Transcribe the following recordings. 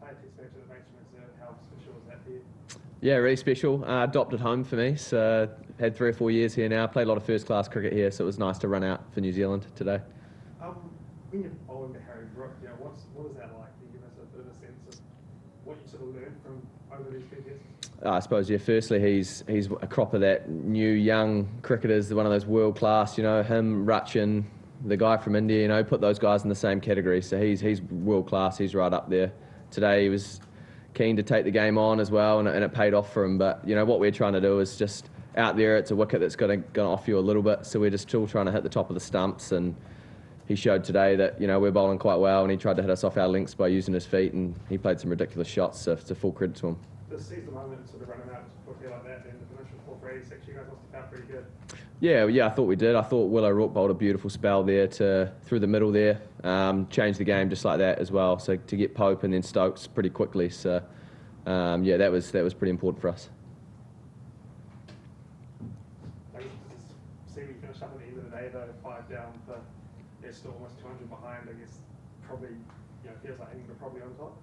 play test match at the batsman reserve. How special was that for you? Yeah, really special. Adopted home for me, so had 3 or 4 years here now. Played a lot of first-class cricket here, so it was nice to run out for New Zealand today. When you're bowling to Harry Brook, what is that like? Can you give us a bit of a sense of what you sort of learned from over these 2 years? I suppose, yeah, firstly, he's a crop of that new, young cricketers, one of those world-class, him, Rachin, the guy from India, put those guys in the same category. So he's world-class, he's right up there. Today he was keen to take the game on as well, and it paid off for him. But, what we're trying to do is just out there, it's a wicket that's going to off you a little bit, so we're just still trying to hit the top of the stumps, and he showed today that, we're bowling quite well, and he tried to hit us off our links by using his feet, and he played some ridiculous shots, so it's a full credit to him. To seize the moment, sort of running out quickly like that, and the finish was 4 for 86, you guys must have felt pretty good. Yeah, I thought we did. I thought Willow Rook bowled a beautiful spell there through the middle there, changed the game just like that as well. So to get Pope and then Stokes pretty quickly. So yeah, that was pretty important for us. I guess see we finished up at the end of the day though, 5 down, but they're still almost 200 behind. I guess probably feels like England are probably on top.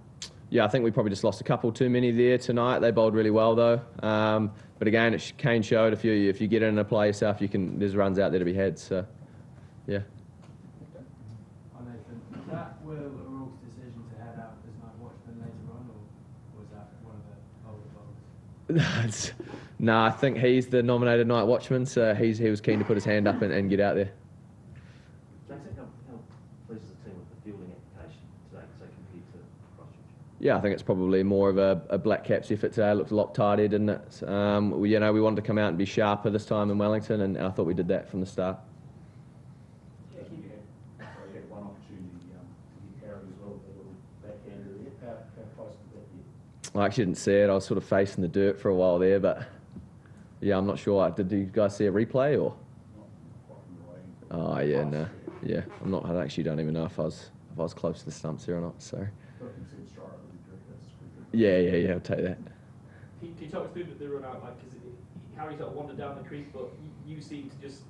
Yeah, I think we probably just lost a couple too many there tonight. They bowled really well though. But again, Kane showed if you get in and play yourself, there's runs out there to be had. So, yeah. Hi Nathan, was that Will O'Rourke's decision to head out as night watchman later on, or was that one of the bowler bowls? No, I think he's the nominated night watchman, so he was keen to put his hand up and get out there. Jason, how pleased is the team with the fielding application today, say compared to Christchurch? Yeah, I think it's probably more of a Black Caps effort today. It looked a lot tidier, didn't it? We wanted to come out and be sharper this time in Wellington, and I thought we did that from the start. Yeah, you had one opportunity to get Harry as well, a little backhander there. How close did that get? I actually didn't see it. I was sort of facing the dirt for a while there, but yeah, I'm not sure. Did you guys see a replay or? Oh yeah, no, yeah. I actually don't even know if I was close to the stumps here or not. Sorry. Yeah, I'll take that. Can you talk us through the run out, because Harry sort of wandered down the crease, but you seemed to just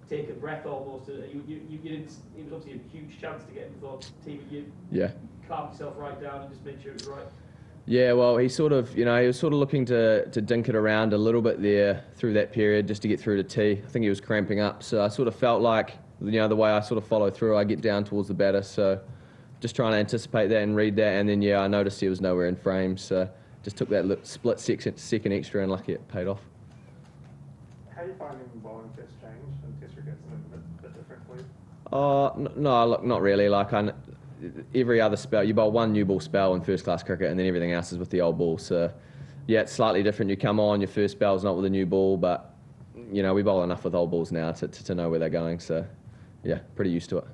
take a breath almost. You didn't. It was obviously a huge chance to get into the team. You calmed yourself right down and just made sure it was right. Yeah, well, he sort of, he was sort of looking to dink it around a little bit there through that period just to get through to tee. I think he was cramping up, so I sort of felt like, the way I sort of follow through, I get down towards the batter, so just trying to anticipate that and read that, and then I noticed he was nowhere in frame, so just took that split second extra, and lucky it paid off. How are you finding bowling first change and test cricket? Is it a bit different for you? No, look, not really. Like every other spell, you bowl one new ball spell in first class cricket, and then everything else is with the old ball. So yeah, it's slightly different. You come on, your first spell's not with a new ball, but we bowl enough with old balls now to know where they're going. So yeah, pretty used to it.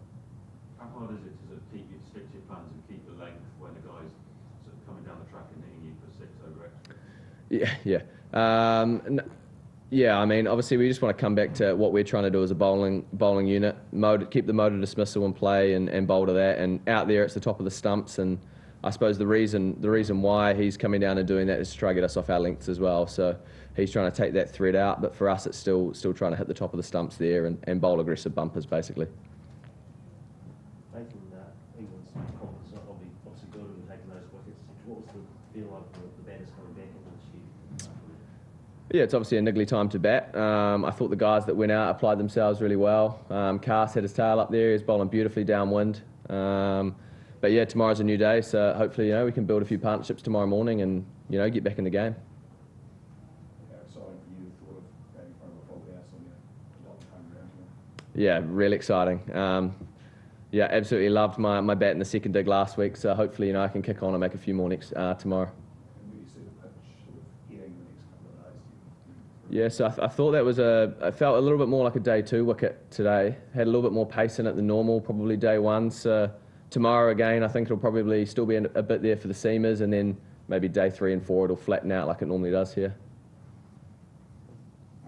How hard is it to keep your stick to your plans and keep the length when the guy's sort of coming down the track and hitting you for 6 over extra? Yeah, I mean, obviously we just want to come back to what we're trying to do as a bowling unit, keep the motor dismissal in play and bowl to that, and out there it's the top of the stumps, and I suppose the reason why he's coming down and doing that is to try to get us off our lengths as well. So he's trying to take that thread out, but for us it's still trying to hit the top of the stumps there and bowl aggressive bumpers basically. Nathan, England's confidence obviously good in taking those wickets. What was the feel like the batters coming back into this year? Yeah, it's obviously a niggly time to bat. I thought the guys that went out applied themselves really well. Cass had his tail up there. He was bowling beautifully downwind. But yeah, tomorrow's a new day, so hopefully we can build a few partnerships tomorrow morning and get back in the game. How exciting for you, thought of going in front of a full house on your home ground tomorrow? Yeah, really exciting. Yeah, absolutely loved my bat in the second dig last week, so hopefully I can kick on and make a few more tomorrow. Yeah, so I thought that was I felt a little bit more like a day 2 wicket today. Had a little bit more pace in it than normal, probably day 1. So tomorrow again, I think it'll probably still be a bit there for the seamers, and then maybe day 3 and 4 it'll flatten out like it normally does here.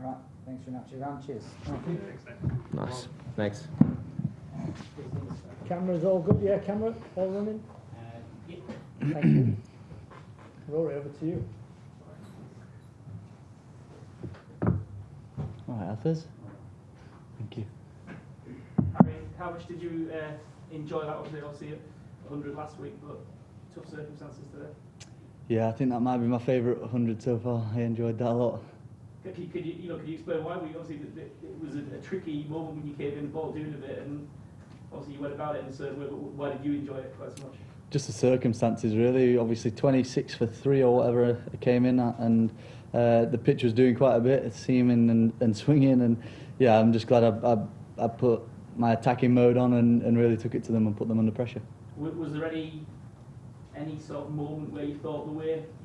All right, thanks very much, everyone. Cheers. Thank you. Nice, thanks. Camera's all good, yeah, camera all running? Yeah. Thank you. Rory, over to you. All right, Alphas. Thank you. Harry, how much did you enjoy that? Obviously 100 last week, but tough circumstances today? Yeah, I think that might be my favourite 100 so far. I enjoyed that a lot. Could you explain why? Well, obviously, it was a tricky moment when you came in, the ball doing a bit, and obviously you went about it in a certain way, but why did you enjoy it quite so much? Just the circumstances, really. Obviously, 26 for 3 or whatever I came in at, and the pitch was doing quite a bit, seaming and swinging, and yeah, I'm just glad I put my attacking mode on and really took it to them and put them under pressure. Was there any sort of moment where you thought the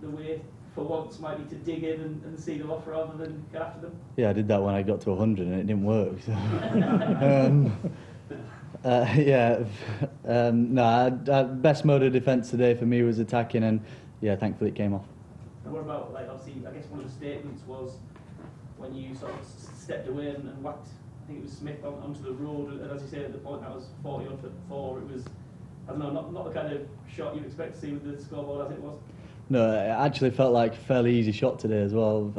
way for once might be to dig in and see them off rather than get after them? Yeah, I did that when I got to 100 and it didn't work. So. Best mode of defence today for me was attacking, and yeah, thankfully it came off. And what about, like, obviously, I guess one of the statements was when you sort of stepped away and whacked, I think it was Smith onto the road, and as you say at the point that was 40 on for 4, it was, I don't know, not the kind of shot you'd expect to see with the scoreboard as it was. No, it actually felt like a fairly easy shot today as well.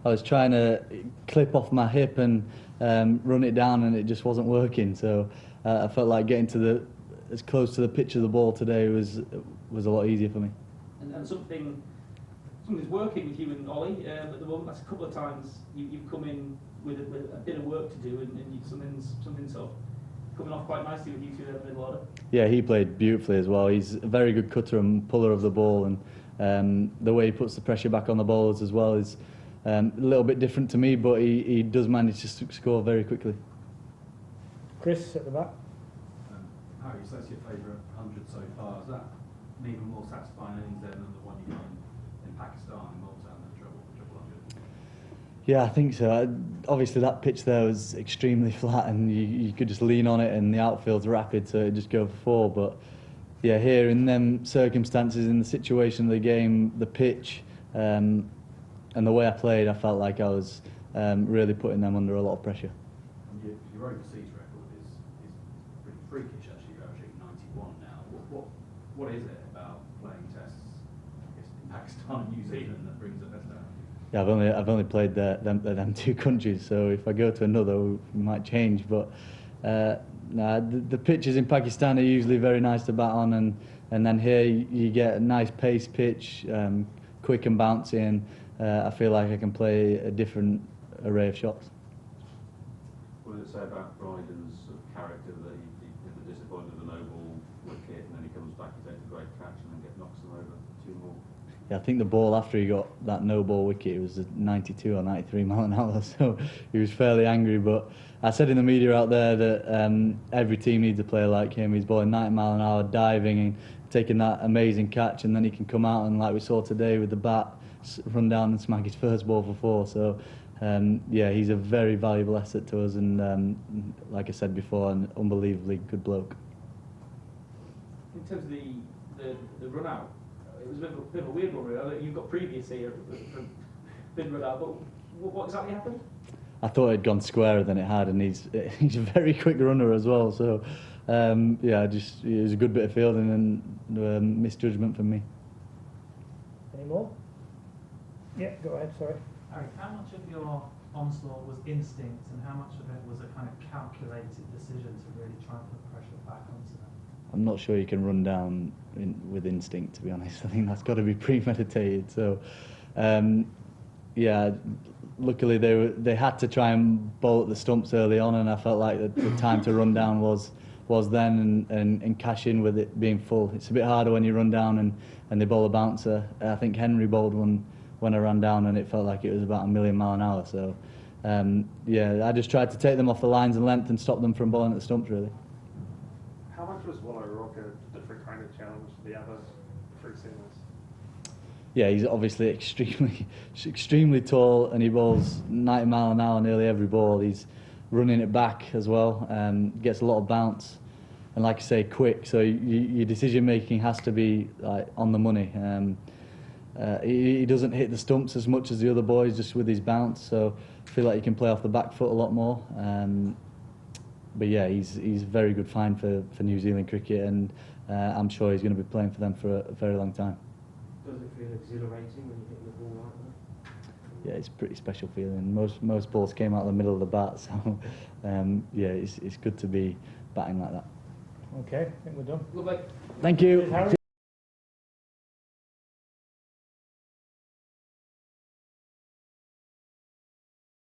I was trying to clip off my hip and run it down, and it just wasn't working. So I felt like getting as close to the pitch of the ball today was a lot easier for me. And something's working with you and Ollie at the moment. That's a couple of times you've come in with a bit of work to do, and something's sort of coming off quite nicely with you two in the middle order. Yeah, he played beautifully as well. He's a very good cutter and puller of the ball, and the way he puts the pressure back on the bowlers as well is a little bit different to me, but he does manage to score very quickly. Chris at the back. Harry, so that's your favourite 100 so far. Is that an even more satisfying innings than the one you got in Pakistan in Malta and the triple 100? Yeah, I think so. Obviously, that pitch there was extremely flat, and you could just lean on it, and the outfield's rapid, so it'd just go for 4. But yeah, here in them circumstances, in the situation of the game, the pitch, and the way I played, I felt like I was really putting them under a lot of pressure. And your overseas record is pretty freakish, actually. You're averaging 91 now. What is it about playing tests, I guess, in Pakistan and New Zealand that brings the best out of you? Yeah, I've only played them 2 countries, so if I go to another, we might change. But the pitches in Pakistan are usually very nice to bat on, and then here you get a nice pace pitch, quick and bouncy, and I feel like I can play a different array of shots. What did it say about Bryden's sort of character that he did the disappointment of the no-ball wicket, and then he comes back, he takes a great catch, and then knocks them over 2 more? Yeah, I think the ball after he got that no-ball wicket, it was a 92 or 93 mile an hour, so he was fairly angry. But I said in the media out there that every team needs a player like him. He's bowling 90 mile an hour, diving and taking that amazing catch, and then he can come out and, like we saw today with the bat, run down and smack his first ball for 4. So yeah, he's a very valuable asset to us, and like I said before, an unbelievably good bloke. In terms of the run out, it was a bit of a weird one, really. You've got previous here been run out, but what exactly happened? I thought it'd gone squarer than it had, and he's a very quick runner as well. So yeah, it was a good bit of fielding and misjudgment from me. Any more? Yeah, go ahead, sorry. Harry, how much of your onslaught was instinct and how much of it was a kind of calculated decision to really try and put pressure back onto them? I'm not sure you can run down with instinct, to be honest. I think that's got to be premeditated. So yeah, luckily they had to try and bowl at the stumps early on, and I felt like the time to run down was then and cash in with it being full. It's a bit harder when you run down and they bowl a bouncer. I think Henry bowled one when I ran down, and it felt like it was about 1,000,000 mile an hour. So yeah, I just tried to take them off the lines and length and stop them from bowling at the stumps, really. How much was Will O'Rourke a different kind of challenge to the other free seamers? Yeah, he's obviously extremely tall, and he bowls 90 mile an hour nearly every ball. He's running it back as well, gets a lot of bounce, and like I say, quick. So your decision making has to be like on the money. He doesn't hit the stumps as much as the other boys, just with his bounce. So I feel like he can play off the back foot a lot more. But yeah, he's a very good find for New Zealand cricket, and I'm sure he's going to be playing for them for a very long time. Does it feel exhilarating when you hit the ball like that? Yeah, it's a pretty special feeling. Most balls came out of the middle of the bat, so yeah, it's good to be batting like that. Okay, I think we're done. Lovely. Thank you. Harry?